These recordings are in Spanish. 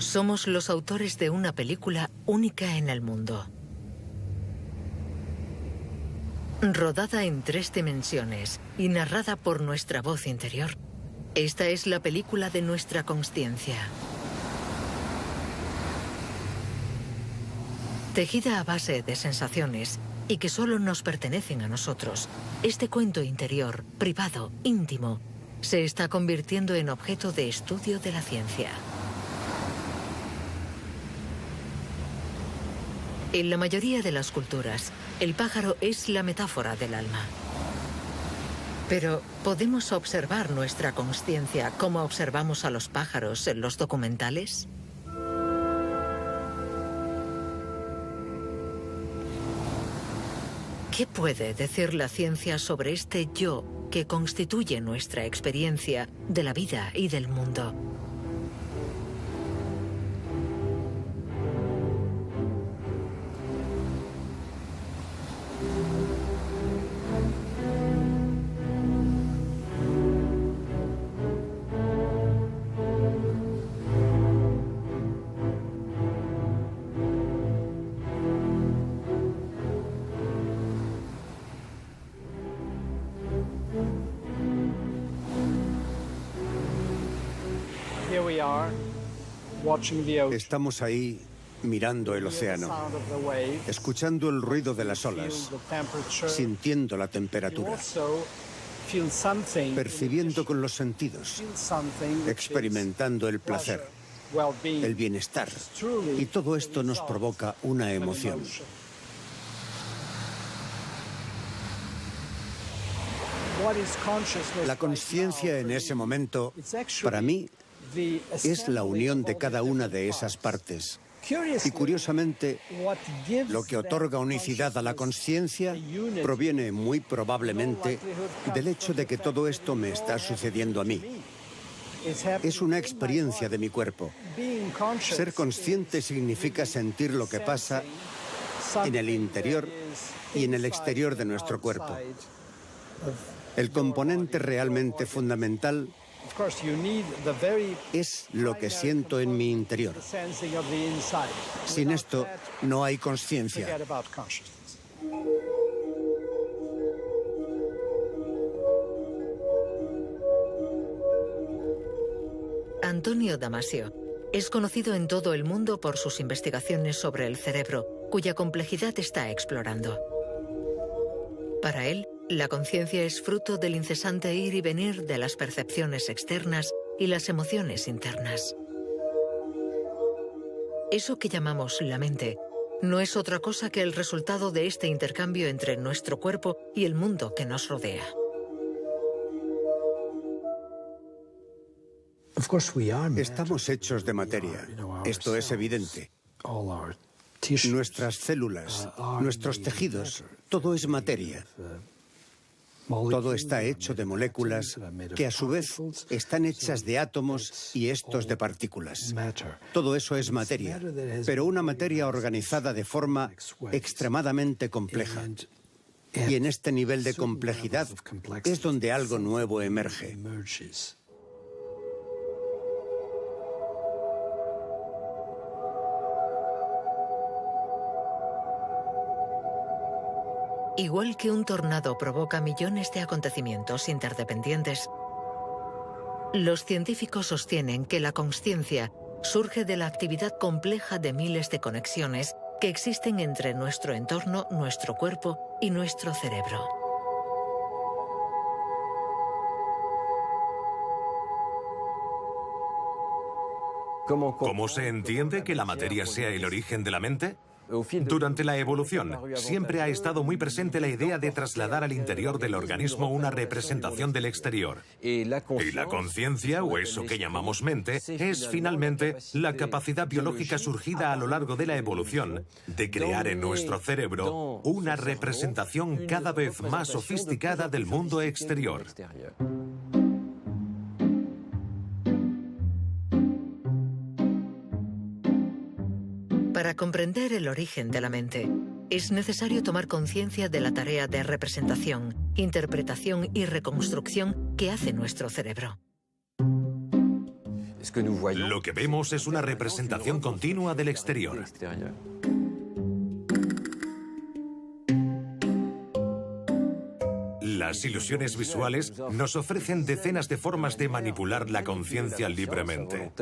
Somos los autores de una película única en el mundo. Rodada en 3 dimensiones y narrada por nuestra voz interior. Esta es la película de nuestra consciencia. Tejida a base de sensaciones y que solo nos pertenecen a nosotros, este cuento interior, privado, íntimo, se está convirtiendo en objeto de estudio de la ciencia. En la mayoría de las culturas, el pájaro es la metáfora del alma. Pero, ¿podemos observar nuestra consciencia como observamos a los pájaros en los documentales? ¿Qué puede decir la ciencia sobre este yo que constituye nuestra experiencia de la vida y del mundo? Estamos ahí mirando el océano, escuchando el ruido de las olas, sintiendo la temperatura, percibiendo con los sentidos, experimentando el placer, el bienestar. Y todo esto nos provoca una emoción. La consciencia en ese momento, para mí, es la unión de cada una de esas partes. Y curiosamente, lo que otorga unicidad a la consciencia proviene muy probablemente del hecho de que todo esto me está sucediendo a mí. Es una experiencia de mi cuerpo. Ser consciente significa sentir lo que pasa en el interior y en el exterior de nuestro cuerpo. El componente realmente fundamental es lo que siento en mi interior. Sin esto, no hay consciencia. Antonio Damasio es conocido en todo el mundo por sus investigaciones sobre el cerebro, cuya complejidad está explorando. Para él, la conciencia es fruto del incesante ir y venir de las percepciones externas y las emociones internas. Eso que llamamos la mente no es otra cosa que el resultado de este intercambio entre nuestro cuerpo y el mundo que nos rodea. Estamos hechos de materia. Esto es evidente. Nuestras células, nuestros tejidos, todo es materia. Todo está hecho de moléculas que a su vez están hechas de átomos y estos de partículas. Todo eso es materia, pero una materia organizada de forma extremadamente compleja. Y en este nivel de complejidad es donde algo nuevo emerge. Igual que un tornado provoca millones de acontecimientos interdependientes, los científicos sostienen que la consciencia surge de la actividad compleja de miles de conexiones que existen entre nuestro entorno, nuestro cuerpo y nuestro cerebro. ¿Cómo se entiende que la materia sea el origen de la mente? Durante la evolución, siempre ha estado muy presente la idea de trasladar al interior del organismo una representación del exterior. Y la conciencia, o eso que llamamos mente, es finalmente la capacidad biológica surgida a lo largo de la evolución de crear en nuestro cerebro una representación cada vez más sofisticada del mundo exterior. Para comprender el origen de la mente, es necesario tomar conciencia de la tarea de representación, interpretación y reconstrucción que hace nuestro cerebro. Lo que vemos es una representación continua del exterior. Las ilusiones visuales nos ofrecen decenas de formas de manipular la conciencia libremente.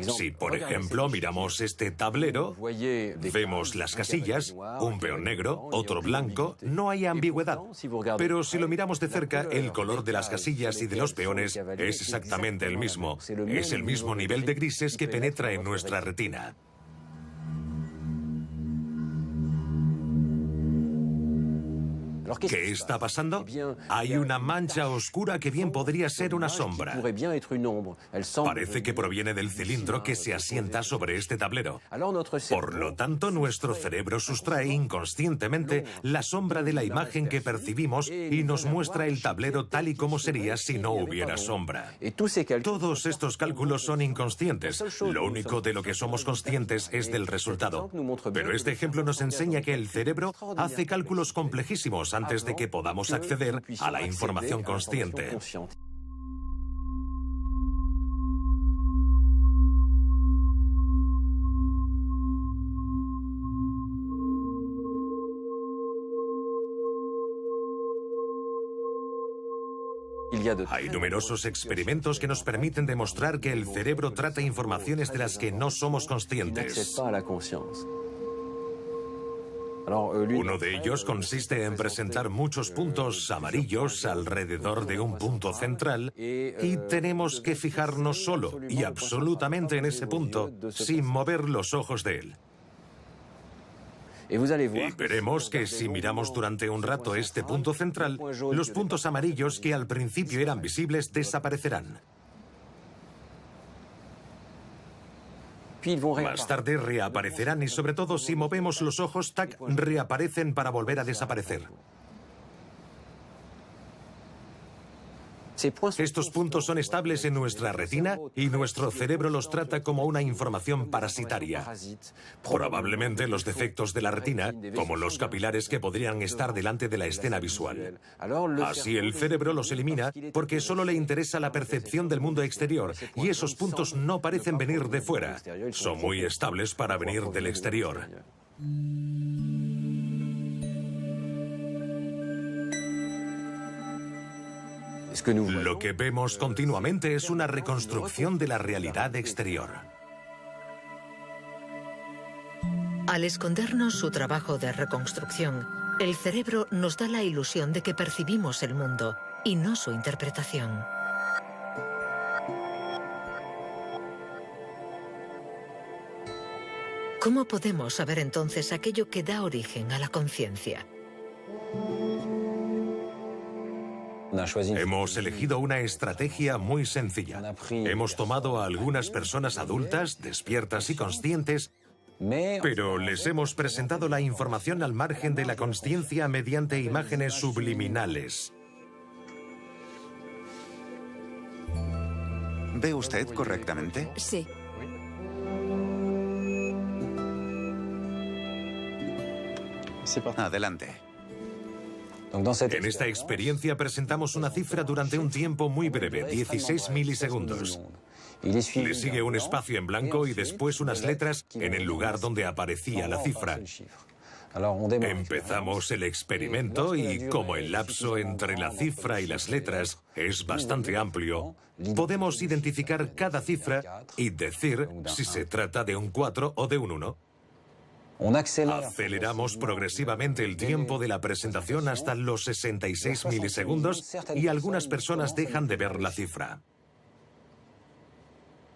Si, por ejemplo, miramos este tablero, vemos las casillas, un peón negro, otro blanco, no hay ambigüedad. Pero si lo miramos de cerca, el color de las casillas y de los peones es exactamente el mismo. Es el mismo nivel de grises que penetra en nuestra retina. ¿Qué está pasando? Hay una mancha oscura que bien podría ser una sombra. Parece que proviene del cilindro que se asienta sobre este tablero. Por lo tanto, nuestro cerebro sustrae inconscientemente la sombra de la imagen que percibimos y nos muestra el tablero tal y como sería si no hubiera sombra. Todos estos cálculos son inconscientes. Lo único de lo que somos conscientes es del resultado. Pero este ejemplo nos enseña que el cerebro hace cálculos complejísimos antes de que podamos acceder a la información consciente. Hay numerosos experimentos que nos permiten demostrar que el cerebro trata informaciones de las que no somos conscientes. Uno de ellos consiste en presentar muchos puntos amarillos alrededor de un punto central y tenemos que fijarnos solo y absolutamente en ese punto sin mover los ojos de él. Y veremos que si miramos durante un rato este punto central, los puntos amarillos que al principio eran visibles desaparecerán. Más tarde reaparecerán y sobre todo si movemos los ojos, tac, reaparecen para volver a desaparecer. Estos puntos son estables en nuestra retina y nuestro cerebro los trata como una información parasitaria. Probablemente los defectos de la retina, como los capilares que podrían estar delante de la escena visual. Así el cerebro los elimina porque solo le interesa la percepción del mundo exterior y esos puntos no parecen venir de fuera. Son muy estables para venir del exterior. Lo que vemos continuamente es una reconstrucción de la realidad exterior. Al escondernos su trabajo de reconstrucción, el cerebro nos da la ilusión de que percibimos el mundo y no su interpretación. ¿Cómo podemos saber entonces aquello que da origen a la conciencia? Hemos elegido una estrategia muy sencilla. Hemos tomado a algunas personas adultas, despiertas y conscientes, pero les hemos presentado la información al margen de la consciencia mediante imágenes subliminales. ¿Ve usted correctamente? Sí. Adelante. En esta experiencia presentamos una cifra durante un tiempo muy breve, 16 milisegundos. Le sigue un espacio en blanco y después unas letras en el lugar donde aparecía la cifra. Empezamos el experimento y como el lapso entre la cifra y las letras es bastante amplio, podemos identificar cada cifra y decir si se trata de un 4 o de un 1. Aceleramos progresivamente el tiempo de la presentación hasta los 66 milisegundos y algunas personas dejan de ver la cifra.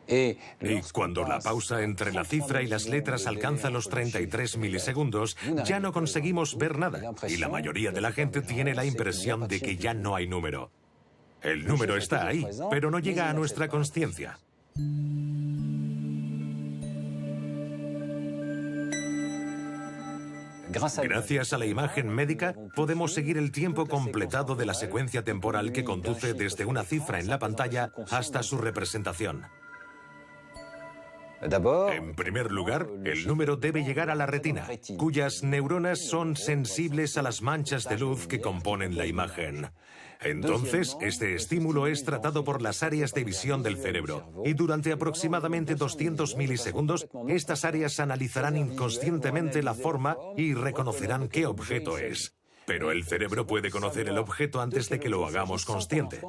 Y cuando la pausa entre la cifra y las letras alcanza los 33 milisegundos, ya no conseguimos ver nada y la mayoría de la gente tiene la impresión de que ya no hay número. El número está ahí, pero no llega a nuestra consciencia. Gracias a la imagen médica, podemos seguir el tiempo completado de la secuencia temporal que conduce desde una cifra en la pantalla hasta su representación. En primer lugar, el número debe llegar a la retina, cuyas neuronas son sensibles a las manchas de luz que componen la imagen. Entonces, este estímulo es tratado por las áreas de visión del cerebro y durante aproximadamente 200 milisegundos, estas áreas analizarán inconscientemente la forma y reconocerán qué objeto es. Pero el cerebro puede conocer el objeto antes de que lo hagamos consciente.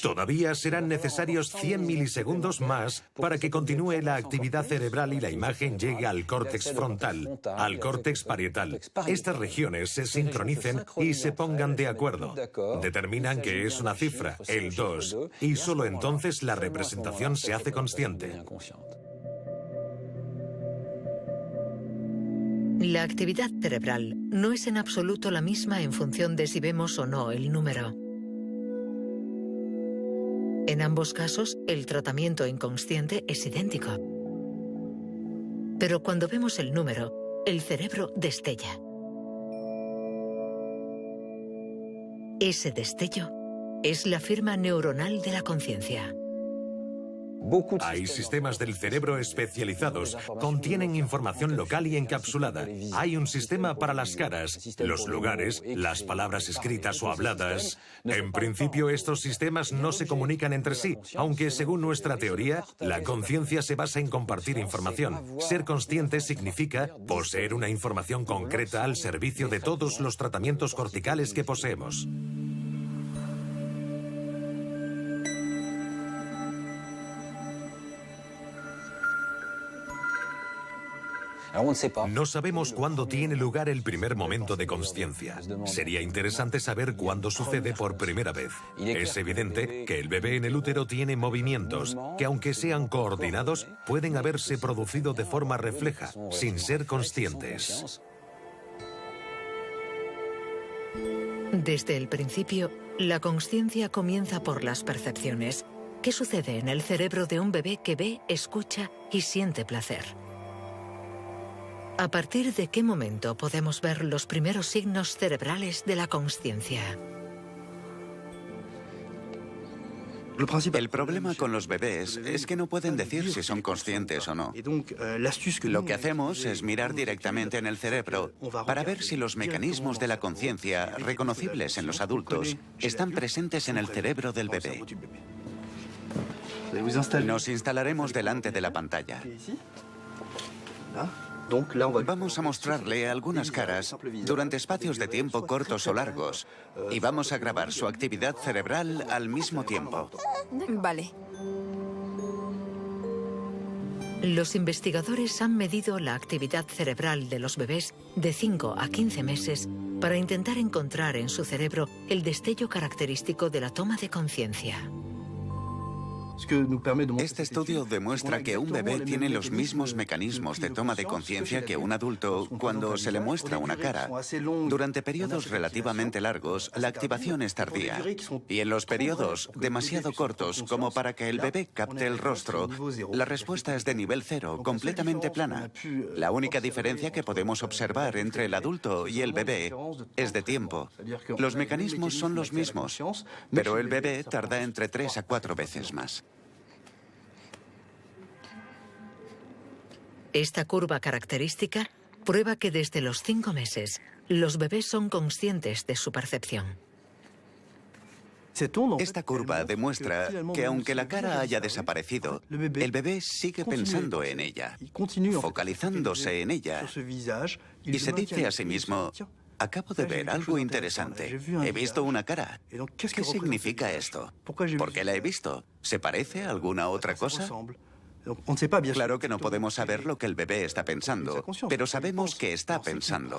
Todavía serán necesarios 100 milisegundos más para que continúe la actividad cerebral y la imagen llegue al córtex frontal, al córtex parietal. Estas regiones se sincronicen y se pongan de acuerdo. Determinan que es una cifra, el 2, y solo entonces la representación se hace consciente. La actividad cerebral no es en absoluto la misma en función de si vemos o no el número. En ambos casos, el tratamiento inconsciente es idéntico. Pero cuando vemos el número, el cerebro destella. Ese destello es la firma neuronal de la conciencia. Hay sistemas del cerebro especializados, contienen información local y encapsulada. Hay un sistema para las caras, los lugares, las palabras escritas o habladas. En principio, estos sistemas no se comunican entre sí, aunque según nuestra teoría, la conciencia se basa en compartir información. Ser consciente significa poseer una información concreta al servicio de todos los tratamientos corticales que poseemos. No sabemos cuándo tiene lugar el primer momento de consciencia. Sería interesante saber cuándo sucede por primera vez. Es evidente que el bebé en el útero tiene movimientos que, aunque sean coordinados, pueden haberse producido de forma refleja, sin ser conscientes. Desde el principio, la consciencia comienza por las percepciones. ¿Qué sucede en el cerebro de un bebé que ve, escucha y siente placer? ¿A partir de qué momento podemos ver los primeros signos cerebrales de la consciencia? El problema con los bebés es que no pueden decir si son conscientes o no. Lo que hacemos es mirar directamente en el cerebro para ver si los mecanismos de la conciencia, reconocibles en los adultos, están presentes en el cerebro del bebé. Nos instalaremos delante de la pantalla. Vamos a mostrarle algunas caras durante espacios de tiempo cortos o largos y vamos a grabar su actividad cerebral al mismo tiempo. Vale. Los investigadores han medido la actividad cerebral de los bebés de 5 a 15 meses para intentar encontrar en su cerebro el destello característico de la toma de conciencia. Este estudio demuestra que un bebé tiene los mismos mecanismos de toma de conciencia que un adulto cuando se le muestra una cara. Durante periodos relativamente largos, la activación es tardía. Y en los periodos demasiado cortos como para que el bebé capte el rostro, la respuesta es de nivel 0, completamente plana. La única diferencia que podemos observar entre el adulto y el bebé es de tiempo. Los mecanismos son los mismos, pero el bebé tarda entre 3 a 4 veces más. Esta curva característica prueba que desde los 5 meses los bebés son conscientes de su percepción. Esta curva demuestra que aunque la cara haya desaparecido, el bebé sigue pensando en ella, focalizándose en ella, y se dice a sí mismo: acabo de ver algo interesante. He visto una cara. ¿Qué significa esto? ¿Por qué la he visto? ¿Se parece a alguna otra cosa? Claro que no podemos saber lo que el bebé está pensando, pero sabemos que está pensando.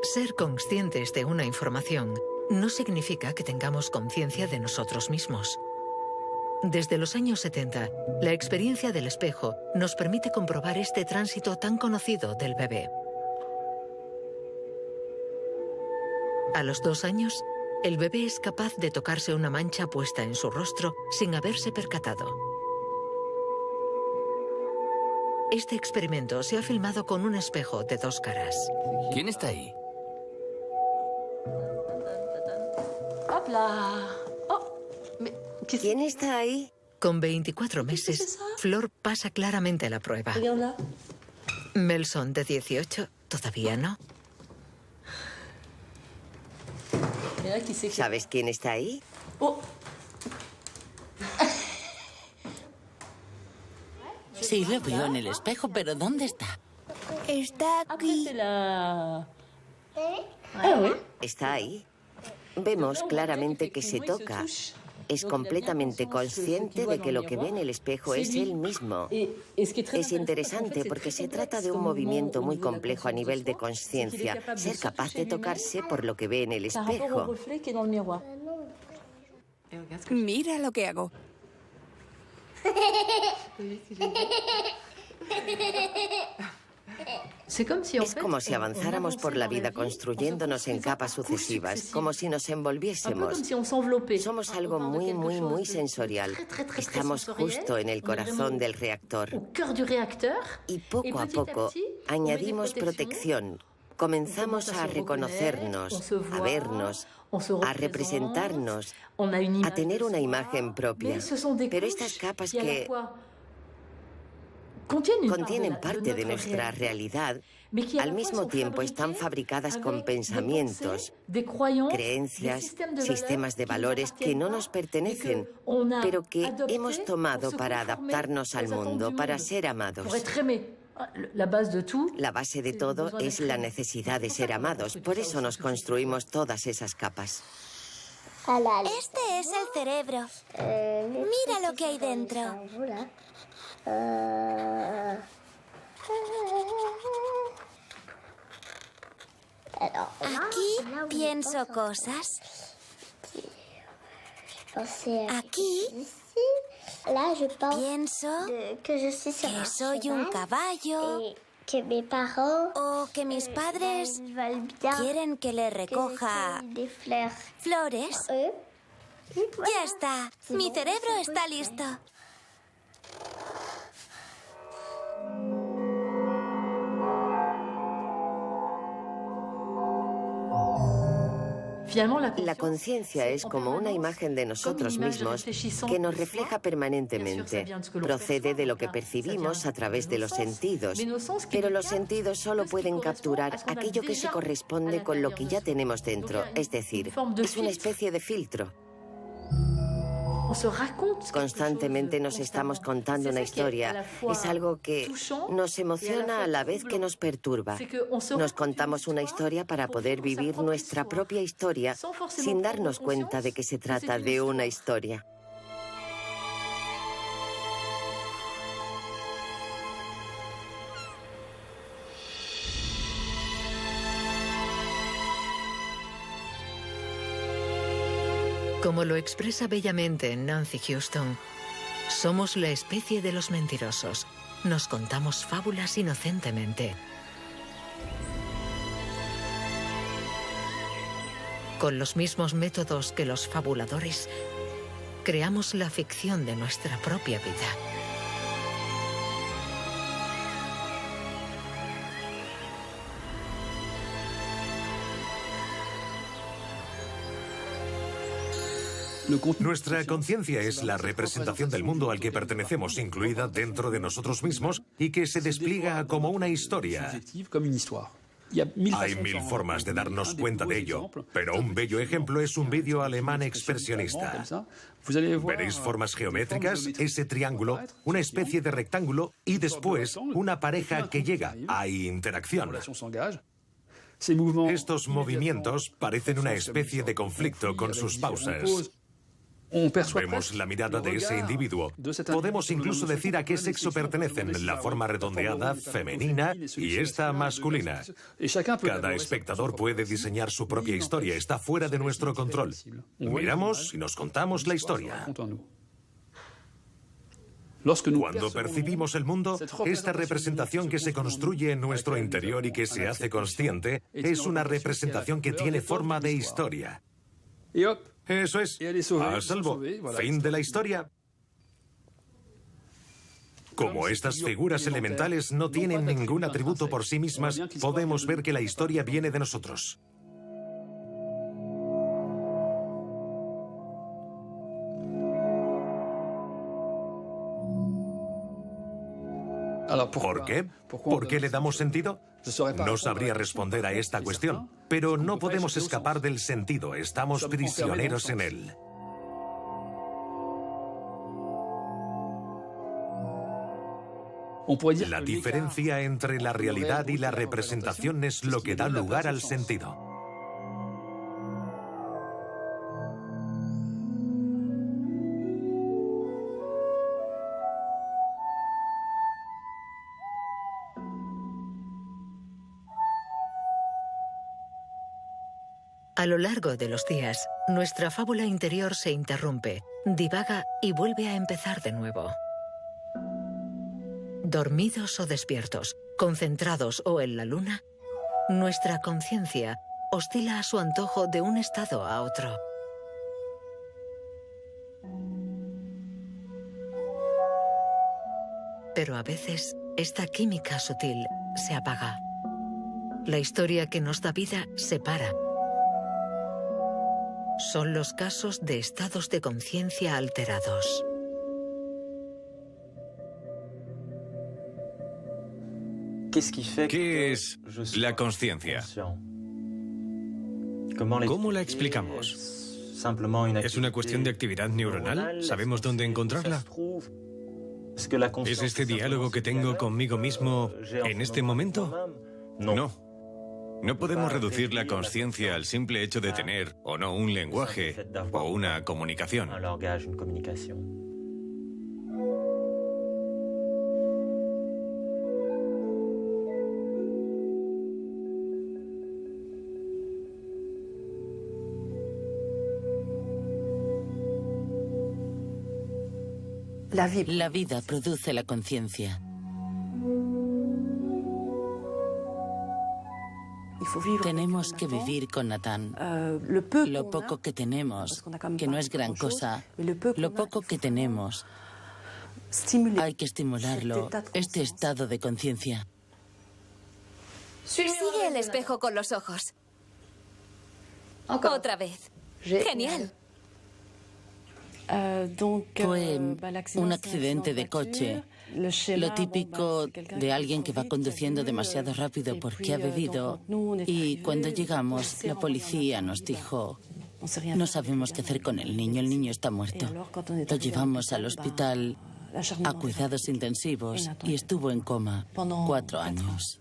Ser conscientes de una información no significa que tengamos conciencia de nosotros mismos. Desde los años 70, la experiencia del espejo nos permite comprobar este tránsito tan conocido del bebé. A los 2 años, el bebé es capaz de tocarse una mancha puesta en su rostro sin haberse percatado. Este experimento se ha filmado con un espejo de 2 caras. ¿Quién está ahí? ¿Quién está ahí? Con 24 meses, Flor pasa claramente la prueba. Melson, de 18, todavía no. ¿Sabes quién está ahí? Sí, lo veo en el espejo, pero ¿dónde está? Está aquí. Está ahí. Vemos claramente que se toca. Es completamente consciente de que lo que ve en el espejo es él mismo. Es interesante porque se trata de un movimiento muy complejo a nivel de consciencia. Ser capaz de tocarse por lo que ve en el espejo. Mira lo que hago. Es como si avanzáramos por la vida construyéndonos en capas sucesivas, como si nos envolviésemos. Somos algo muy, muy, muy sensorial. Estamos justo en el corazón del reactor. Y poco a poco añadimos protección. Comenzamos a reconocernos, a vernos, a representarnos, a tener una imagen propia. Pero estas capas que contienen parte de nuestra realidad, al mismo tiempo están fabricadas con pensamientos, creencias, sistemas de valores que no nos pertenecen, pero que hemos tomado para adaptarnos al mundo, para ser amados. La base de todo es la necesidad de ser amados, por eso nos construimos todas esas capas. Este es el cerebro. Mira lo que hay dentro. Aquí pienso cosas. Aquí pienso que soy un caballo o que mis padres quieren que le recoja flores. Ya está. Mi cerebro está listo. La conciencia es como una imagen de nosotros mismos que nos refleja permanentemente. Procede de lo que percibimos a través de los sentidos, pero los sentidos solo pueden capturar aquello que se corresponde con lo que ya tenemos dentro, es decir, es una especie de filtro. Constantemente nos estamos contando una historia. Es algo que nos emociona a la vez que nos perturba. Nos contamos una historia para poder vivir nuestra propia historia sin darnos cuenta de que se trata de una historia. Como lo expresa bellamente Nancy Houston, somos la especie de los mentirosos. Nos contamos fábulas inocentemente. Con los mismos métodos que los fabuladores, creamos la ficción de nuestra propia vida. Nuestra conciencia es la representación del mundo al que pertenecemos, incluida dentro de nosotros mismos, y que se despliega como una historia. Hay 1000 formas de darnos cuenta de ello, pero un bello ejemplo es un vídeo alemán expresionista. Veréis formas geométricas, ese triángulo, una especie de rectángulo y después una pareja que llega. Hay interacción. Estos movimientos parecen una especie de conflicto con sus pausas. Vemos la mirada de ese individuo. Podemos incluso decir a qué sexo pertenecen, la forma redondeada, femenina, y esta masculina. Cada espectador puede diseñar su propia historia, está fuera de nuestro control. Miramos y nos contamos la historia. Cuando percibimos el mundo, esta representación que se construye en nuestro interior y que se hace consciente, es una representación que tiene forma de historia. Eso es, a salvo. Fin de la historia. Como estas figuras elementales no tienen ningún atributo por sí mismas, podemos ver que la historia viene de nosotros. ¿Por qué? ¿Por qué le damos sentido? No sabría responder a esta cuestión, pero no podemos escapar del sentido, estamos prisioneros en él. La diferencia entre la realidad y la representación es lo que da lugar al sentido. A lo largo de los días, nuestra fábula interior se interrumpe, divaga y vuelve a empezar de nuevo. Dormidos o despiertos, concentrados o en la luna, nuestra conciencia oscila a su antojo de un estado a otro. Pero a veces, esta química sutil se apaga. La historia que nos da vida se para. Son los casos de estados de conciencia alterados. ¿Qué es la consciencia? ¿Cómo la explicamos? ¿Es una cuestión de actividad neuronal? ¿Sabemos dónde encontrarla? ¿Es este diálogo que tengo conmigo mismo en este momento? No. No podemos reducir la consciencia al simple hecho de tener o no un lenguaje o una comunicación. La vida produce la conciencia. Tenemos que vivir con Nathan. Lo poco que tenemos, que no es gran cosa, lo poco que tenemos, hay que estimularlo, este estado de conciencia. Sigue el espejo con los ojos. Otra vez. Genial. Fue un accidente de coche. Lo típico de alguien que va conduciendo demasiado rápido porque ha bebido. Y cuando llegamos, la policía nos dijo, no sabemos qué hacer con el niño está muerto. Lo llevamos al hospital a cuidados intensivos y estuvo en coma 4 años.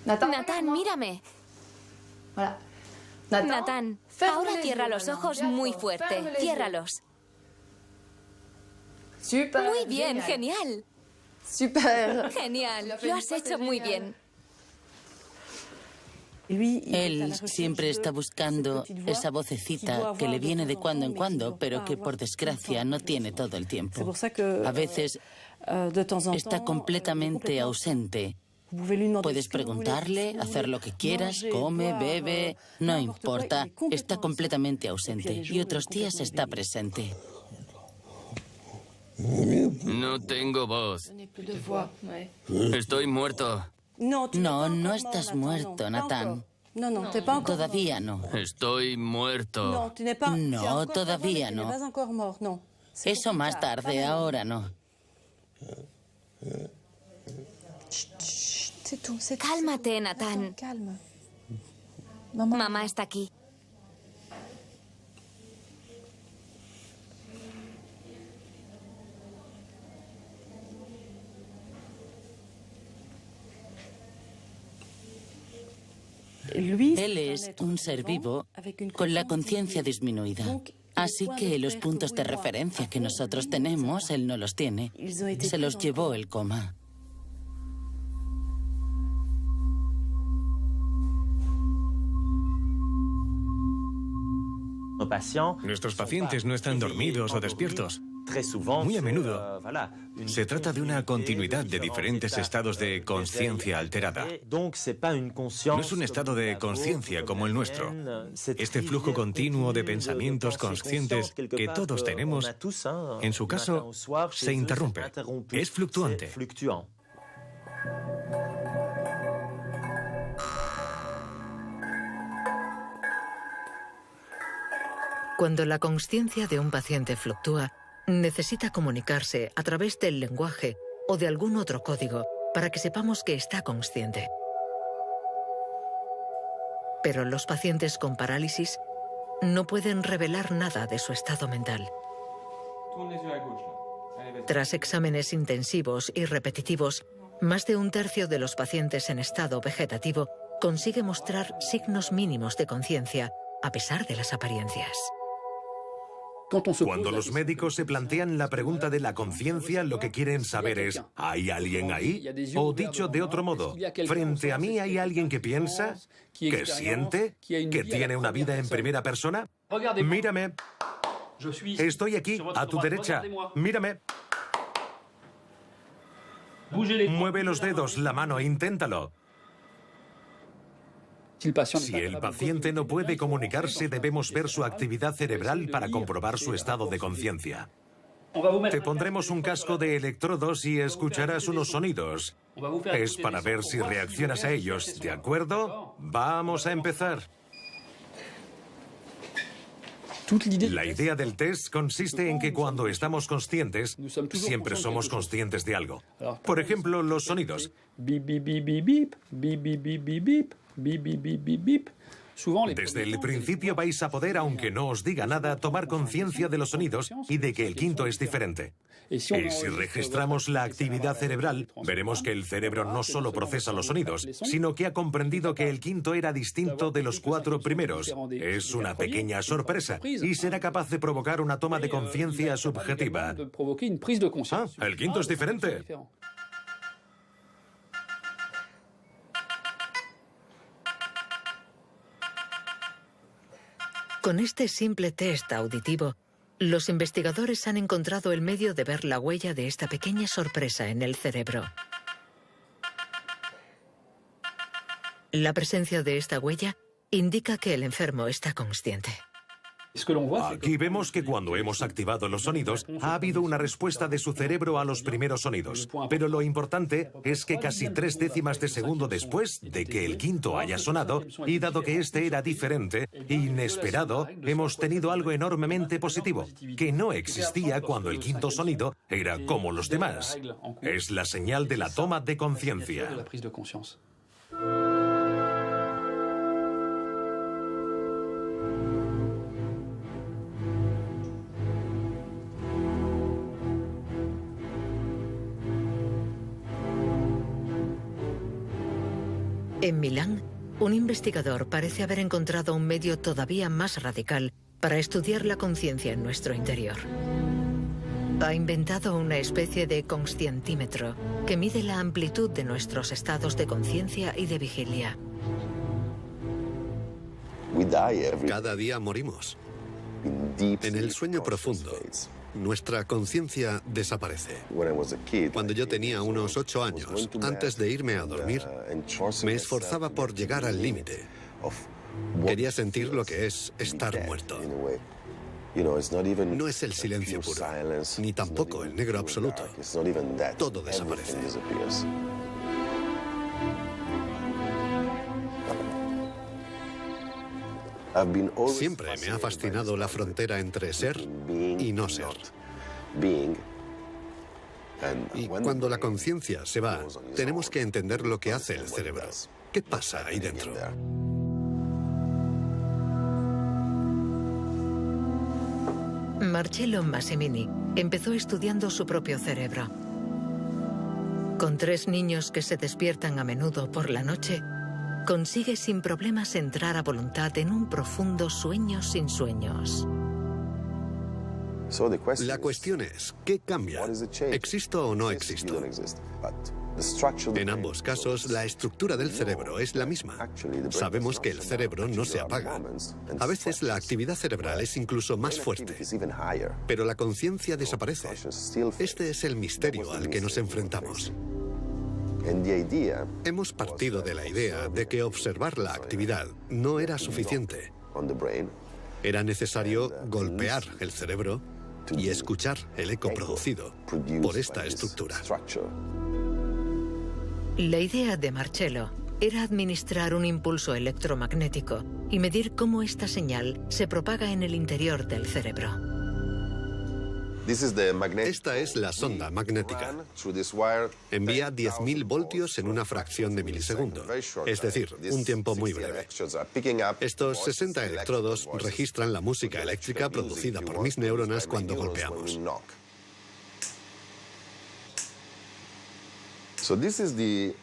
Nathan, mírame. Nathan, ahora cierra los ojos muy fuerte. Ciérralos. Muy bien, genial. Genial, lo has hecho muy bien. Él siempre está buscando esa vocecita que le viene de cuando en cuando, pero que por desgracia no tiene todo el tiempo. A veces está completamente ausente. Puedes preguntarle, hacer lo que quieras, come, bebe, no importa, está completamente ausente. Y otros días está presente. No tengo voz. Estoy muerto. No estás muerto, Nathan. Todavía no. Estoy muerto. No, todavía no. Eso más tarde, ahora no. Cálmate, Nathan. Mamá está aquí. Él es un ser vivo con la conciencia disminuida. Así que los puntos de referencia que nosotros tenemos, él no los tiene. Se los llevó el coma. Nuestros pacientes no están dormidos o despiertos. Muy a menudo se trata de una continuidad de diferentes estados de conciencia alterada. No es un estado de conciencia como el nuestro. Este flujo continuo de pensamientos conscientes que todos tenemos, en su caso, se interrumpe. Es fluctuante. Cuando la consciencia de un paciente fluctúa, necesita comunicarse a través del lenguaje o de algún otro código para que sepamos que está consciente. Pero los pacientes con parálisis no pueden revelar nada de su estado mental. Tras exámenes intensivos y repetitivos, más de un tercio de los pacientes en estado vegetativo consigue mostrar signos mínimos de conciencia, a pesar de las apariencias. Cuando los médicos se plantean la pregunta de la conciencia, lo que quieren saber es, ¿hay alguien ahí? O dicho de otro modo, ¿frente a mí hay alguien que piensa, que siente, que tiene una vida en primera persona? Mírame. Estoy aquí, a tu derecha. Mírame. Mueve los dedos, la mano, inténtalo. Si el paciente no puede comunicarse, debemos ver su actividad cerebral para comprobar su estado de conciencia. Te pondremos un casco de electrodos y escucharás unos sonidos. Es para ver si reaccionas a ellos, ¿de acuerdo? Vamos a empezar. La idea del test consiste en que cuando estamos conscientes, siempre somos conscientes de algo. Por ejemplo, los sonidos. Desde el principio vais a poder, aunque no os diga nada, tomar conciencia de los sonidos y de que el quinto es diferente. Y si registramos la actividad cerebral, veremos que el cerebro no solo procesa los sonidos, sino que ha comprendido que el quinto era distinto de los 4 primeros. Es una pequeña sorpresa y será capaz de provocar una toma de conciencia subjetiva. Ah, el quinto es diferente. Con este simple test auditivo, los investigadores han encontrado el medio de ver la huella de esta pequeña sorpresa en el cerebro. La presencia de esta huella indica que el enfermo está consciente. Aquí vemos que cuando hemos activado los sonidos, ha habido una respuesta de su cerebro a los primeros sonidos. Pero lo importante es que casi 3 décimas de segundo después de que el quinto haya sonado, y dado que este era diferente, inesperado, hemos tenido algo enormemente positivo, que no existía cuando el quinto sonido era como los demás. Es la señal de la toma de conciencia. En Milán, un investigador parece haber encontrado un medio todavía más radical para estudiar la conciencia en nuestro interior. Ha inventado una especie de conscientímetro que mide la amplitud de nuestros estados de conciencia y de vigilia. Cada día morimos. En el sueño profundo, nuestra conciencia desaparece. Cuando yo tenía unos 8 años, antes de irme a dormir, me esforzaba por llegar al límite. Quería sentir lo que es estar muerto. No es el silencio puro, ni tampoco el negro absoluto. Todo desaparece. Siempre me ha fascinado la frontera entre ser y no ser. Y cuando la conciencia se va, tenemos que entender lo que hace el cerebro. ¿Qué pasa ahí dentro? Marcello Massimini empezó estudiando su propio cerebro. Con 3 niños que se despiertan a menudo por la noche, consigue sin problemas entrar a voluntad en un profundo sueño sin sueños. La cuestión es, ¿qué cambia? ¿Existo o no existo? En ambos casos, la estructura del cerebro es la misma. Sabemos que el cerebro no se apaga. A veces la actividad cerebral es incluso más fuerte, pero la conciencia desaparece. Este es el misterio al que nos enfrentamos. Hemos partido de la idea de que observar la actividad no era suficiente. Era necesario golpear el cerebro y escuchar el eco producido por esta estructura. La idea de Marcello era administrar un impulso electromagnético y medir cómo esta señal se propaga en el interior del cerebro. Esta es la sonda magnética. Envía 10.000 voltios en una fracción de milisegundo, es decir, un tiempo muy breve. Estos 60 electrodos registran la música eléctrica producida por mis neuronas cuando golpeamos.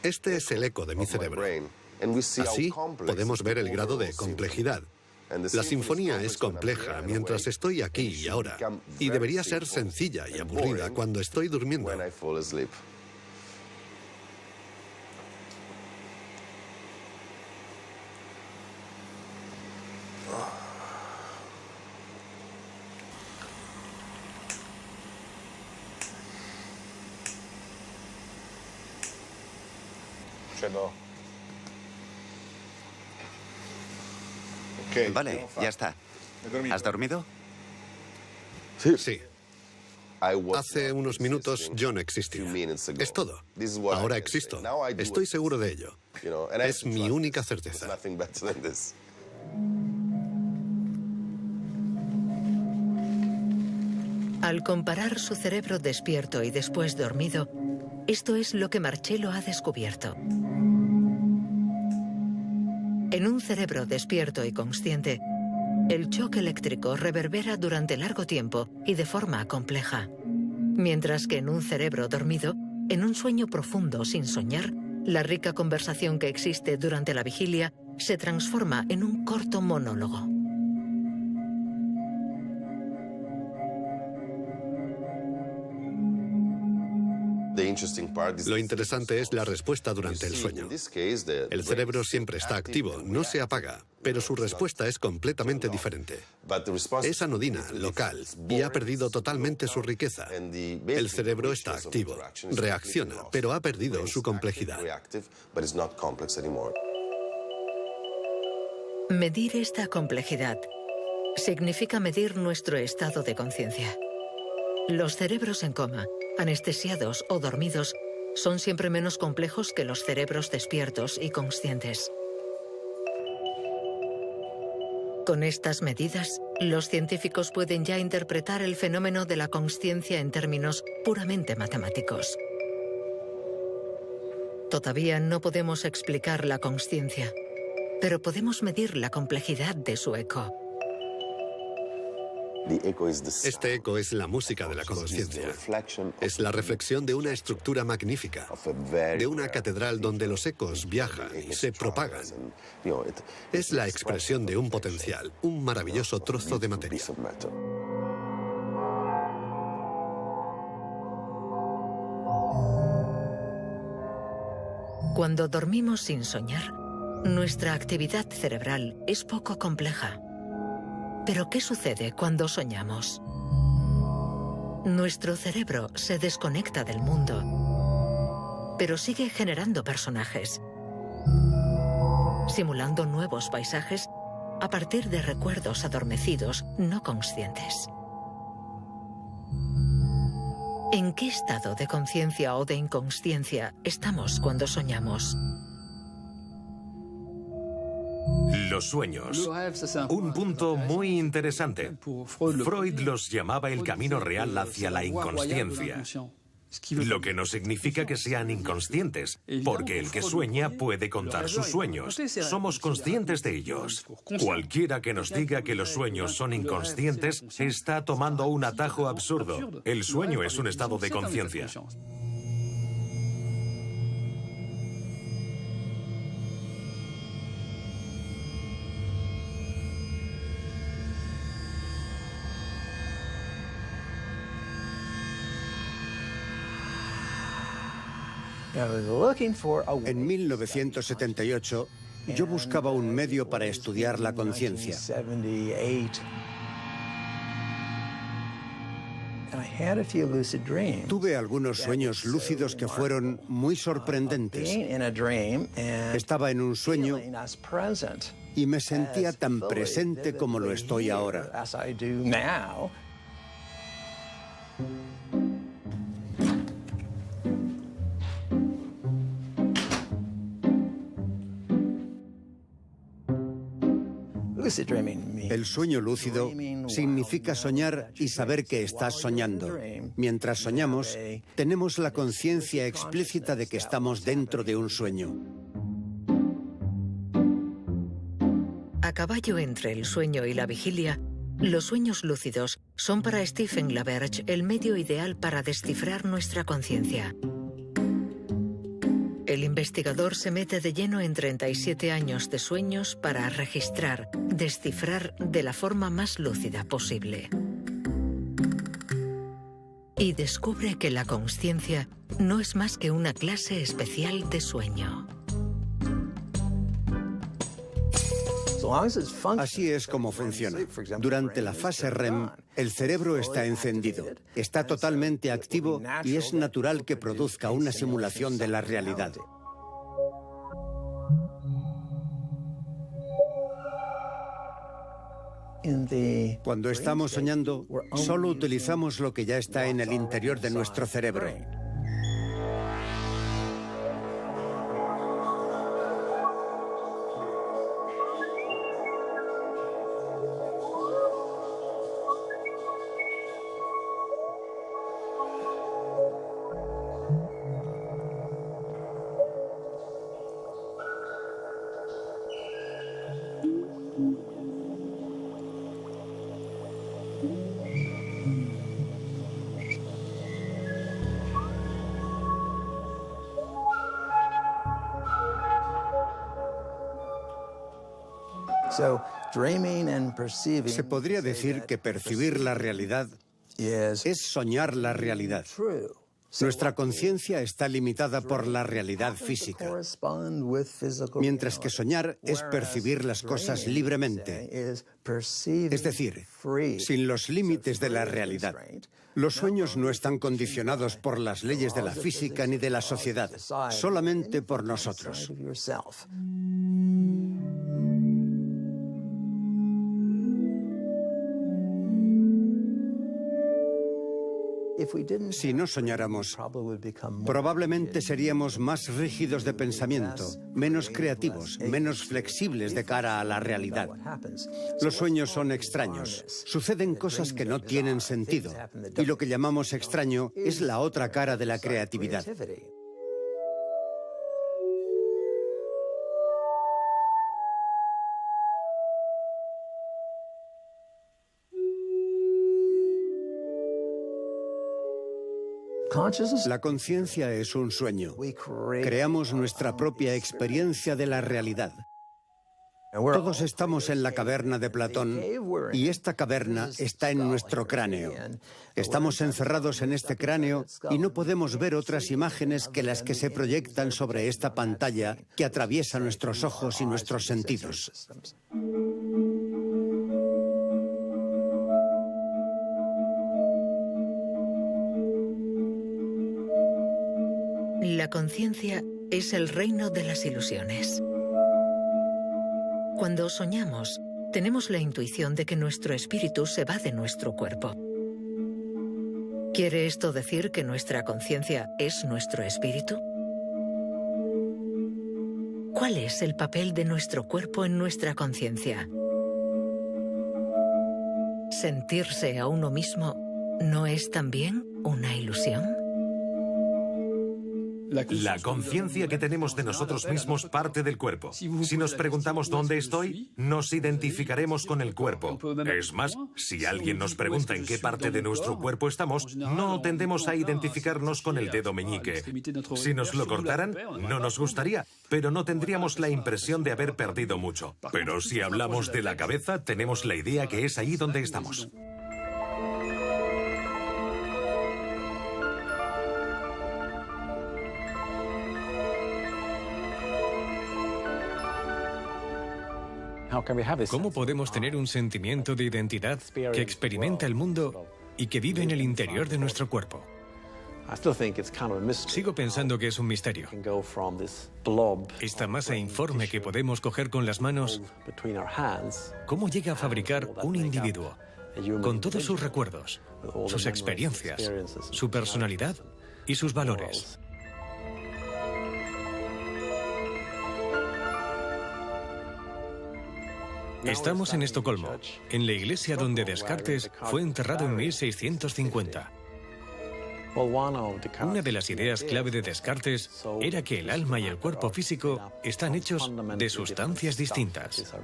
Este es el eco de mi cerebro. Así podemos ver el grado de complejidad. La sinfonía es compleja mientras estoy aquí y ahora, y debería ser sencilla y aburrida cuando estoy durmiendo. Vale, ya está. ¿Has dormido? Sí. Hace unos minutos yo no existía. Es todo. Ahora existo. Estoy seguro de ello. Es mi única certeza. Al comparar su cerebro despierto y después dormido, esto es lo que Marcello ha descubierto. En un cerebro despierto y consciente, el choque eléctrico reverbera durante largo tiempo y de forma compleja. Mientras que en un cerebro dormido, en un sueño profundo sin soñar, la rica conversación que existe durante la vigilia se transforma en un corto monólogo. Lo interesante es la respuesta durante el sueño. El cerebro siempre está activo, no se apaga, pero su respuesta es completamente diferente. Es anodina, local, y ha perdido totalmente su riqueza. El cerebro está activo, reacciona, pero ha perdido su complejidad. Medir esta complejidad significa medir nuestro estado de conciencia. Los cerebros en coma, anestesiados o dormidos, son siempre menos complejos que los cerebros despiertos y conscientes. Con estas medidas, los científicos pueden ya interpretar el fenómeno de la consciencia en términos puramente matemáticos. Todavía no podemos explicar la consciencia, pero podemos medir la complejidad de su eco. Este eco es la música de la conciencia. Es la reflexión de una estructura magnífica, de una catedral donde los ecos viajan y se propagan. Es la expresión de un potencial, un maravilloso trozo de materia. Cuando dormimos sin soñar, nuestra actividad cerebral es poco compleja. Pero ¿qué sucede cuando soñamos? Nuestro cerebro se desconecta del mundo, pero sigue generando personajes, simulando nuevos paisajes a partir de recuerdos adormecidos no conscientes. ¿En qué estado de conciencia o de inconsciencia estamos cuando soñamos? Los sueños. Un punto muy interesante. Freud los llamaba el camino real hacia la inconsciencia. Lo que no significa que sean inconscientes, porque el que sueña puede contar sus sueños. Somos conscientes de ellos. Cualquiera que nos diga que los sueños son inconscientes está tomando un atajo absurdo. El sueño es un estado de conciencia. En 1978, yo buscaba un medio para estudiar la conciencia. Tuve algunos sueños lúcidos que fueron muy sorprendentes. Estaba en un sueño y me sentía tan presente como lo estoy ahora. El sueño lúcido significa soñar y saber que estás soñando. Mientras soñamos, tenemos la conciencia explícita de que estamos dentro de un sueño. A caballo entre el sueño y la vigilia, los sueños lúcidos son para Stephen LaBerge el medio ideal para descifrar nuestra conciencia. El investigador se mete de lleno en 37 años de sueños para registrar, descifrar de la forma más lúcida posible. Y descubre que la consciencia no es más que una clase especial de sueño. Así es como funciona. Durante la fase REM, el cerebro está encendido, está totalmente activo y es natural que produzca una simulación de la realidad. Cuando estamos soñando, solo utilizamos lo que ya está en el interior de nuestro cerebro. Se podría decir que percibir la realidad es soñar la realidad. Nuestra conciencia está limitada por la realidad física, mientras que soñar es percibir las cosas libremente, es decir, sin los límites de la realidad. Los sueños no están condicionados por las leyes de la física ni de la sociedad, solamente por nosotros. Si no soñáramos, probablemente seríamos más rígidos de pensamiento, menos creativos, menos flexibles de cara a la realidad. Los sueños son extraños. Suceden cosas que no tienen sentido. Y lo que llamamos extraño es la otra cara de la creatividad. La conciencia es un sueño. Creamos nuestra propia experiencia de la realidad. Todos estamos en la caverna de Platón y esta caverna está en nuestro cráneo. Estamos encerrados en este cráneo y no podemos ver otras imágenes que las que se proyectan sobre esta pantalla que atraviesa nuestros ojos y nuestros sentidos. La conciencia es el reino de las ilusiones. Cuando soñamos, tenemos la intuición de que nuestro espíritu se va de nuestro cuerpo. ¿Quiere esto decir que nuestra conciencia es nuestro espíritu? ¿Cuál es el papel de nuestro cuerpo en nuestra conciencia? ¿Sentirse a uno mismo no es también una ilusión? La conciencia que tenemos de nosotros mismos parte del cuerpo. Si nos preguntamos dónde estoy, nos identificaremos con el cuerpo. Es más, si alguien nos pregunta en qué parte de nuestro cuerpo estamos, no tendemos a identificarnos con el dedo meñique. Si nos lo cortaran, no nos gustaría, pero no tendríamos la impresión de haber perdido mucho. Pero si hablamos de la cabeza, tenemos la idea que es ahí donde estamos. ¿Cómo podemos tener un sentimiento de identidad que experimenta el mundo y que vive en el interior de nuestro cuerpo? Sigo pensando que es un misterio. Esta masa informe que podemos coger con las manos, ¿cómo llega a fabricar un individuo con todos sus recuerdos, sus experiencias, su personalidad y sus valores? Estamos en Estocolmo, en la iglesia donde Descartes fue enterrado en 1650. Una de las ideas clave de Descartes era que el alma y el cuerpo físico están hechos de sustancias distintas.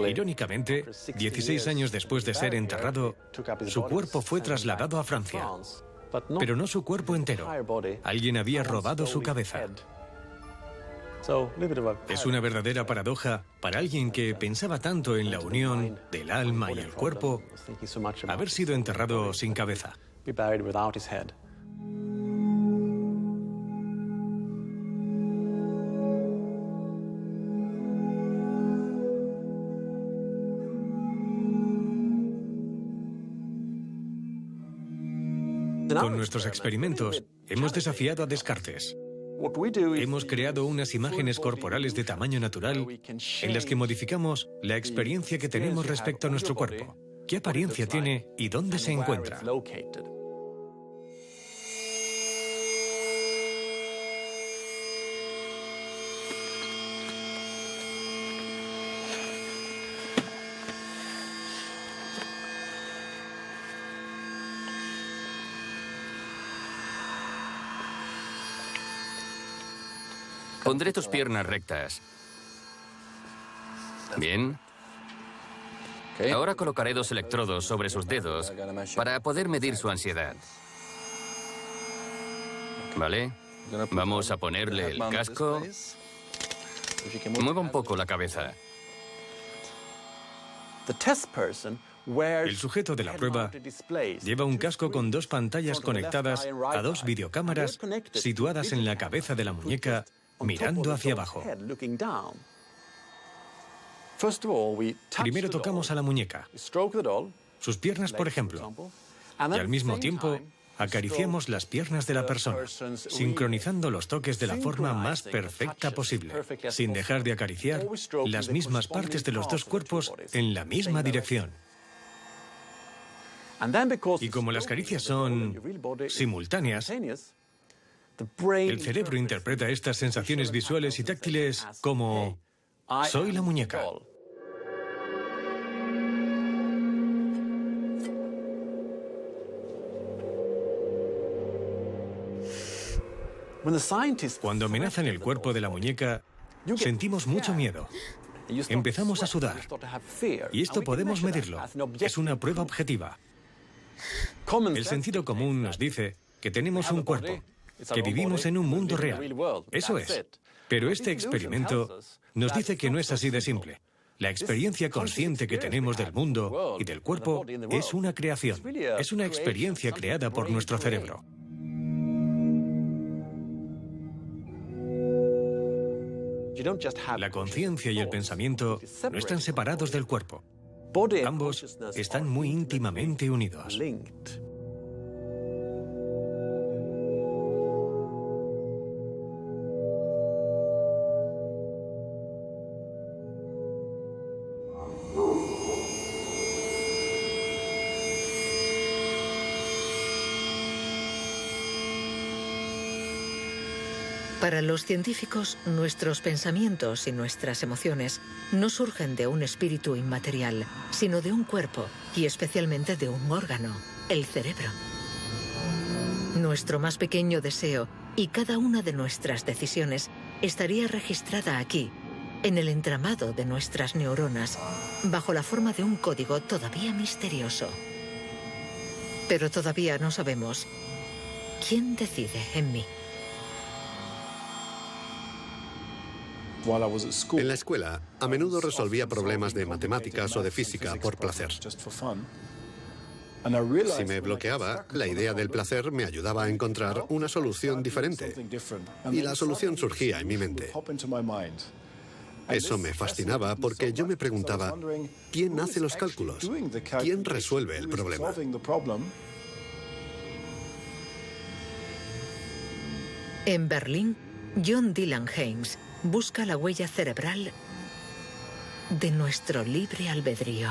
Irónicamente, 16 años después de ser enterrado, su cuerpo fue trasladado a Francia, pero no su cuerpo entero. Alguien había robado su cabeza. Es una verdadera paradoja para alguien que pensaba tanto en la unión del alma y el cuerpo, haber sido enterrado sin cabeza. Con nuestros experimentos hemos desafiado a Descartes. Hemos creado unas imágenes corporales de tamaño natural en las que modificamos la experiencia que tenemos respecto a nuestro cuerpo. ¿Qué apariencia tiene y dónde se encuentra? Pondré tus piernas rectas. Bien. Ahora colocaré 2 electrodos sobre sus dedos para poder medir su ansiedad. ¿Vale? Vamos a ponerle el casco. Mueva un poco la cabeza. El sujeto de la prueba lleva un casco con 2 pantallas conectadas a 2 videocámaras situadas en la cabeza de la muñeca, mirando hacia abajo. Primero tocamos a la muñeca, sus piernas, por ejemplo, y al mismo tiempo acariciamos las piernas de la persona, sincronizando los toques de la forma más perfecta posible, sin dejar de acariciar las mismas partes de los 2 cuerpos en la misma dirección. Y como las caricias son simultáneas, el cerebro interpreta estas sensaciones visuales y táctiles como «soy la muñeca». Cuando amenazan el cuerpo de la muñeca, sentimos mucho miedo. Empezamos a sudar. Y esto podemos medirlo. Es una prueba objetiva. El sentido común nos dice que tenemos un cuerpo, que vivimos en un mundo real. Eso es. Pero este experimento nos dice que no es así de simple. La experiencia consciente que tenemos del mundo y del cuerpo es una creación. Es una experiencia creada por nuestro cerebro. La conciencia y el pensamiento no están separados del cuerpo. Ambos están muy íntimamente unidos. Para los científicos, nuestros pensamientos y nuestras emociones no surgen de un espíritu inmaterial, sino de un cuerpo y especialmente de un órgano, el cerebro. Nuestro más pequeño deseo y cada una de nuestras decisiones estaría registrada aquí, en el entramado de nuestras neuronas, bajo la forma de un código todavía misterioso. Pero todavía no sabemos quién decide en mí. En la escuela, a menudo resolvía problemas de matemáticas o de física por placer. Si me bloqueaba, la idea del placer me ayudaba a encontrar una solución diferente. Y la solución surgía en mi mente. Eso me fascinaba porque yo me preguntaba, ¿quién hace los cálculos? ¿Quién resuelve el problema? En Berlín, John Dylan Haynes busca la huella cerebral de nuestro libre albedrío.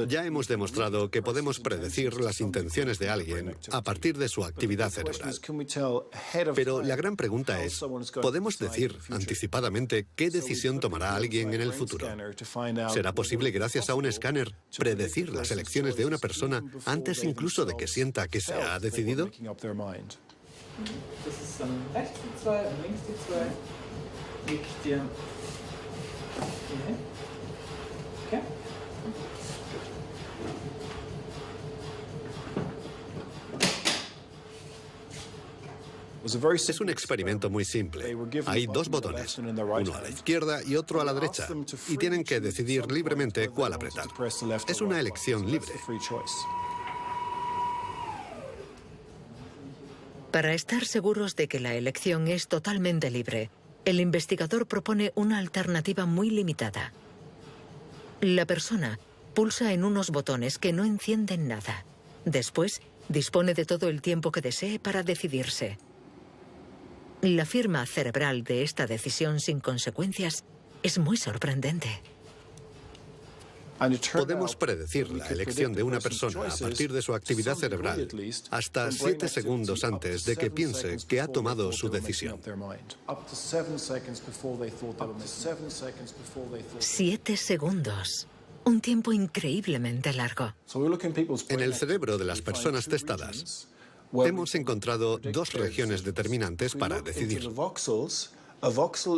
Ya hemos demostrado que podemos predecir las intenciones de alguien a partir de su actividad cerebral. Pero la gran pregunta es, ¿podemos decir anticipadamente qué decisión tomará alguien en el futuro? ¿Será posible, gracias a un escáner, predecir las elecciones de una persona antes incluso de que sienta que se ha decidido? Es un experimento muy simple. Hay dos botones, uno a la izquierda y otro a la derecha, y tienen que decidir libremente cuál apretar. Es una elección libre. Para estar seguros de que la elección es totalmente libre, el investigador propone una alternativa muy limitada. La persona pulsa en unos botones que no encienden nada. Después, dispone de todo el tiempo que desee para decidirse. La firma cerebral de esta decisión sin consecuencias es muy sorprendente. Podemos predecir la elección de una persona a partir de su actividad cerebral hasta 7 segundos antes de que piense que ha tomado su decisión. 7 segundos. Un tiempo increíblemente largo. En el cerebro de las personas testadas, hemos encontrado dos regiones determinantes para decidir.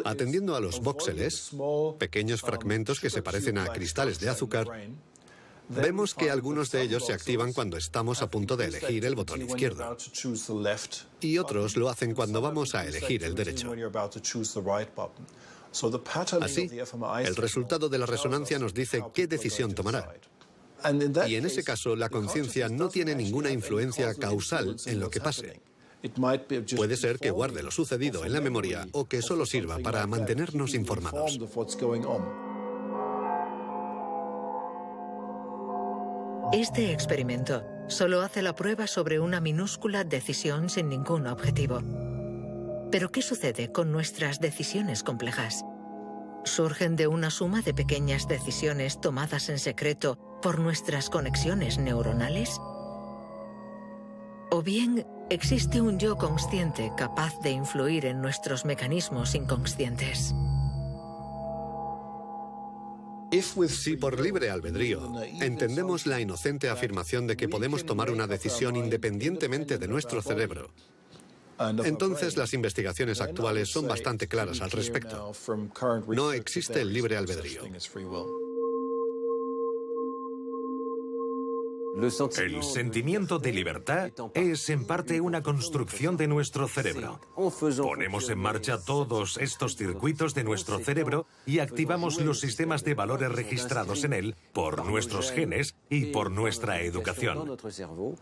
Atendiendo a los voxeles, pequeños fragmentos que se parecen a cristales de azúcar, vemos que algunos de ellos se activan cuando estamos a punto de elegir el botón izquierdo, y otros lo hacen cuando vamos a elegir el derecho. Así, el resultado de la resonancia nos dice qué decisión tomará. Y en ese caso, la conciencia no tiene ninguna influencia causal en lo que pase. Puede ser que guarde lo sucedido en la memoria o que solo sirva para mantenernos informados. Este experimento solo hace la prueba sobre una minúscula decisión sin ningún objetivo. Pero ¿qué sucede con nuestras decisiones complejas? ¿Surgen de una suma de pequeñas decisiones tomadas en secreto por nuestras conexiones neuronales? ¿O bien existe un yo consciente capaz de influir en nuestros mecanismos inconscientes? Si por libre albedrío entendemos la inocente afirmación de que podemos tomar una decisión independientemente de nuestro cerebro, entonces las investigaciones actuales son bastante claras al respecto. No existe el libre albedrío. El sentimiento de libertad es en parte una construcción de nuestro cerebro. Ponemos en marcha todos estos circuitos de nuestro cerebro y activamos los sistemas de valores registrados en él por nuestros genes y por nuestra educación.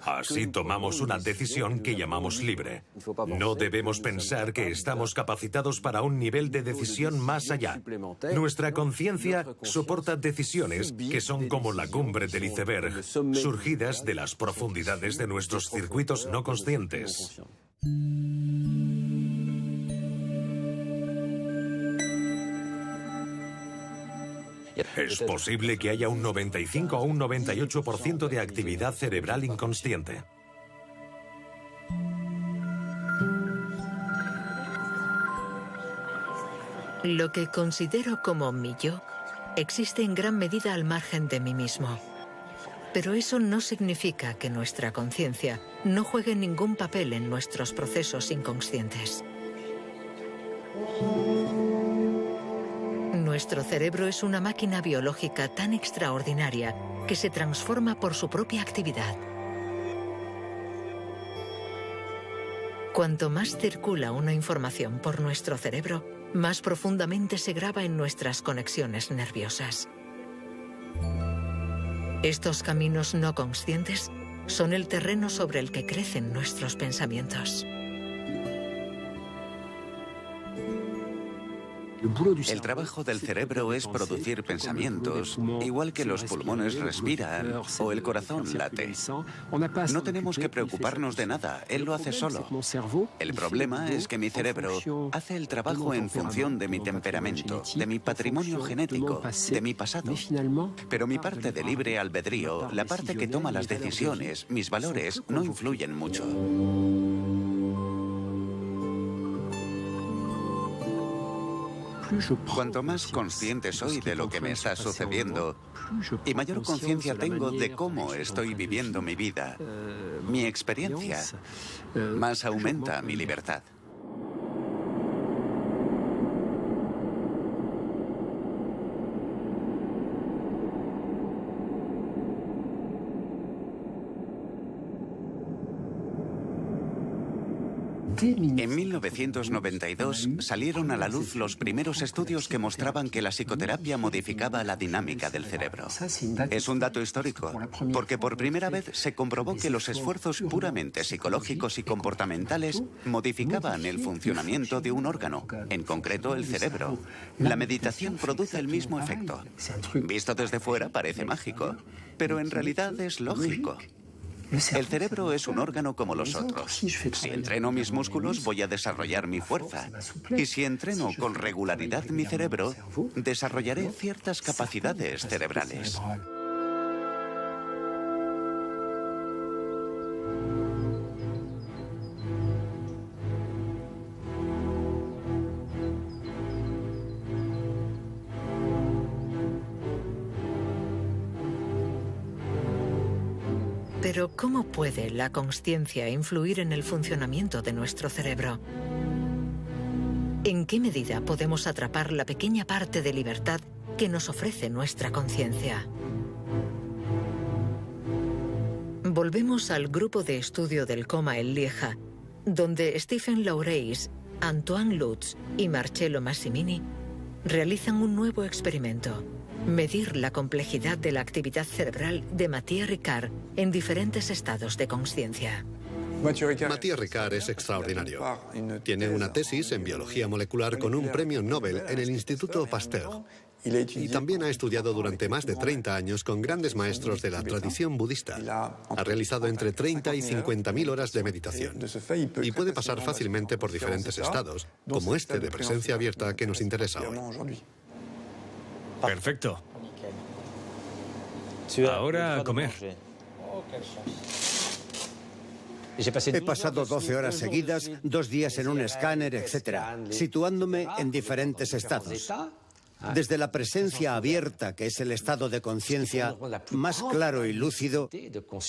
Así tomamos una decisión que llamamos libre. No debemos pensar que estamos capacitados para un nivel de decisión más allá. Nuestra conciencia soporta decisiones que son como la cumbre del iceberg, surgidas de las profundidades de nuestros circuitos no conscientes. Es posible que haya un 95 o un 98% de actividad cerebral inconsciente. Lo que considero como mi yo existe en gran medida al margen de mí mismo. Pero eso no significa que nuestra conciencia no juegue ningún papel en nuestros procesos inconscientes. Nuestro cerebro es una máquina biológica tan extraordinaria que se transforma por su propia actividad. Cuanto más circula una información por nuestro cerebro, más profundamente se graba en nuestras conexiones nerviosas. Estos caminos no conscientes son el terreno sobre el que crecen nuestros pensamientos. El trabajo del cerebro es producir pensamientos, igual que los pulmones respiran o el corazón late. No tenemos que preocuparnos de nada, él lo hace solo. El problema es que mi cerebro hace el trabajo en función de mi temperamento, de mi patrimonio genético, de mi pasado. Pero mi parte de libre albedrío, la parte que toma las decisiones, mis valores, no influyen mucho. Cuanto más consciente soy de lo que me está sucediendo y mayor conciencia tengo de cómo estoy viviendo mi vida, mi experiencia, más aumenta mi libertad. En 1992 salieron a la luz los primeros estudios que mostraban que la psicoterapia modificaba la dinámica del cerebro. Es un dato histórico, porque por primera vez se comprobó que los esfuerzos puramente psicológicos y comportamentales modificaban el funcionamiento de un órgano, en concreto el cerebro. La meditación produce el mismo efecto. Visto desde fuera parece mágico, pero en realidad es lógico. El cerebro es un órgano como los otros. Si entreno mis músculos, voy a desarrollar mi fuerza. Y si entreno con regularidad mi cerebro, desarrollaré ciertas capacidades cerebrales. Pero, ¿cómo puede la consciencia influir en el funcionamiento de nuestro cerebro? ¿En qué medida podemos atrapar la pequeña parte de libertad que nos ofrece nuestra conciencia? Volvemos al grupo de estudio del coma en Lieja, donde Stephen Laureys, Antoine Lutz y Marcello Massimini realizan un nuevo experimento: medir la complejidad de la actividad cerebral de Mathieu Ricard en diferentes estados de consciencia. Mathieu Ricard es extraordinario. Tiene una tesis en biología molecular con un premio Nobel en el Instituto Pasteur. Y también ha estudiado durante más de 30 años con grandes maestros de la tradición budista. Ha realizado entre 30 y 50.000 horas de meditación. Y puede pasar fácilmente por diferentes estados, como este de presencia abierta que nos interesa hoy. Perfecto. Ahora a comer. He pasado 12 horas seguidas, 2 días en un escáner, etc., situándome en diferentes estados. Desde la presencia abierta, que es el estado de conciencia más claro y lúcido,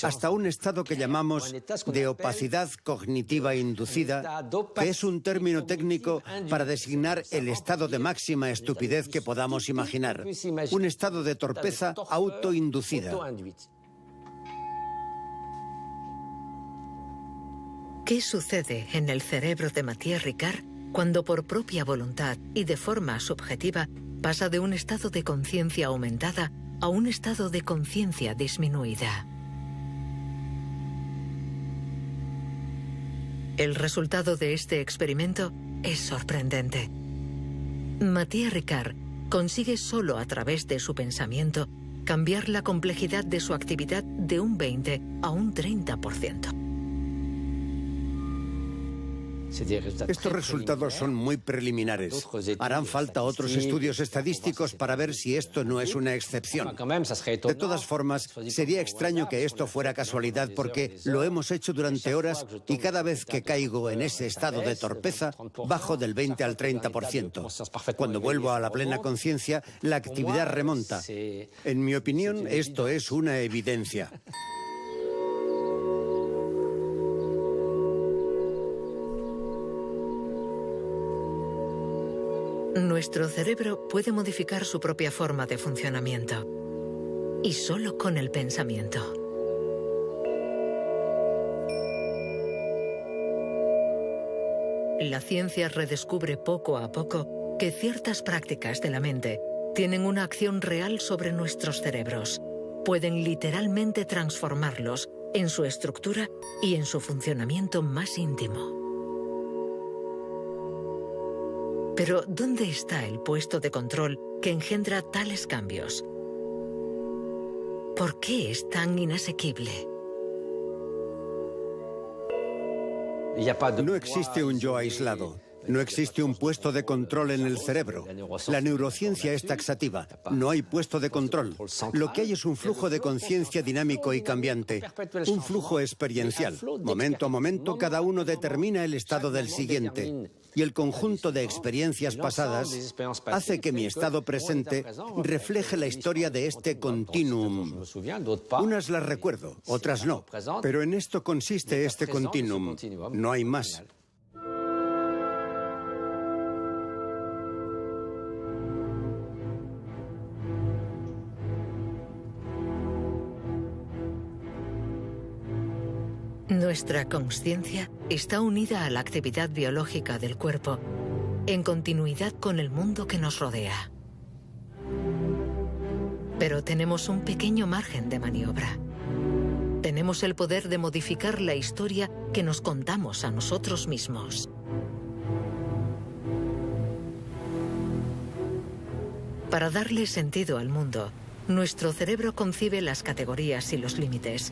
hasta un estado que llamamos de opacidad cognitiva inducida, que es un término técnico para designar el estado de máxima estupidez que podamos imaginar, un estado de torpeza autoinducida. ¿Qué sucede en el cerebro de Mathieu Ricard cuando por propia voluntad y de forma subjetiva pasa de un estado de conciencia aumentada a un estado de conciencia disminuida? El resultado de este experimento es sorprendente. Mathieu Ricard consigue solo a través de su pensamiento cambiar la complejidad de su actividad de un 20 a un 30%. Estos resultados son muy preliminares. Harán falta otros estudios estadísticos para ver si esto no es una excepción. De todas formas, sería extraño que esto fuera casualidad porque lo hemos hecho durante horas y cada vez que caigo en ese estado de torpeza, bajo del 20 al 30%. Cuando vuelvo a la plena conciencia, la actividad remonta. En mi opinión, esto es una evidencia. Nuestro cerebro puede modificar su propia forma de funcionamiento, y solo con el pensamiento. La ciencia redescubre poco a poco que ciertas prácticas de la mente tienen una acción real sobre nuestros cerebros. Pueden literalmente transformarlos en su estructura y en su funcionamiento más íntimo. Pero ¿dónde está el puesto de control que engendra tales cambios? ¿Por qué es tan inasequible? No existe un yo aislado. No existe un puesto de control en el cerebro. La neurociencia es taxativa. No hay puesto de control. Lo que hay es un flujo de conciencia dinámico y cambiante. Un flujo experiencial. Momento a momento, cada uno determina el estado del siguiente. Y el conjunto de experiencias pasadas hace que mi estado presente refleje la historia de este continuum. Unas las recuerdo, otras no. Pero en esto consiste este continuum. No hay más. Nuestra consciencia está unida a la actividad biológica del cuerpo, en continuidad con el mundo que nos rodea. Pero tenemos un pequeño margen de maniobra. Tenemos el poder de modificar la historia que nos contamos a nosotros mismos. Para darle sentido al mundo, nuestro cerebro concibe las categorías y los límites.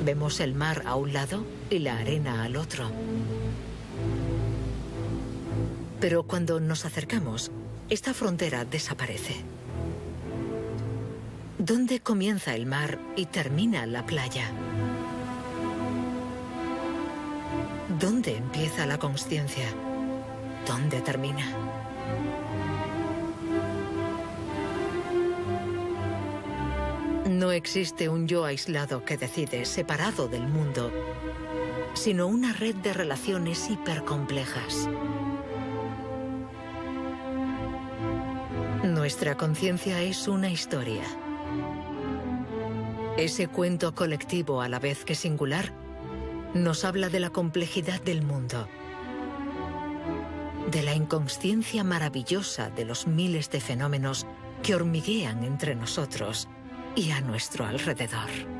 Vemos el mar a un lado y la arena al otro. Pero cuando nos acercamos, esta frontera desaparece. ¿Dónde comienza el mar y termina la playa? ¿Dónde empieza la consciencia? ¿Dónde termina? No existe un yo aislado que decide, separado del mundo, sino una red de relaciones hipercomplejas. Nuestra conciencia es una historia. Ese cuento colectivo, a la vez que singular, nos habla de la complejidad del mundo, de la inconsciencia maravillosa de los miles de fenómenos que hormiguean entre nosotros y a nuestro alrededor.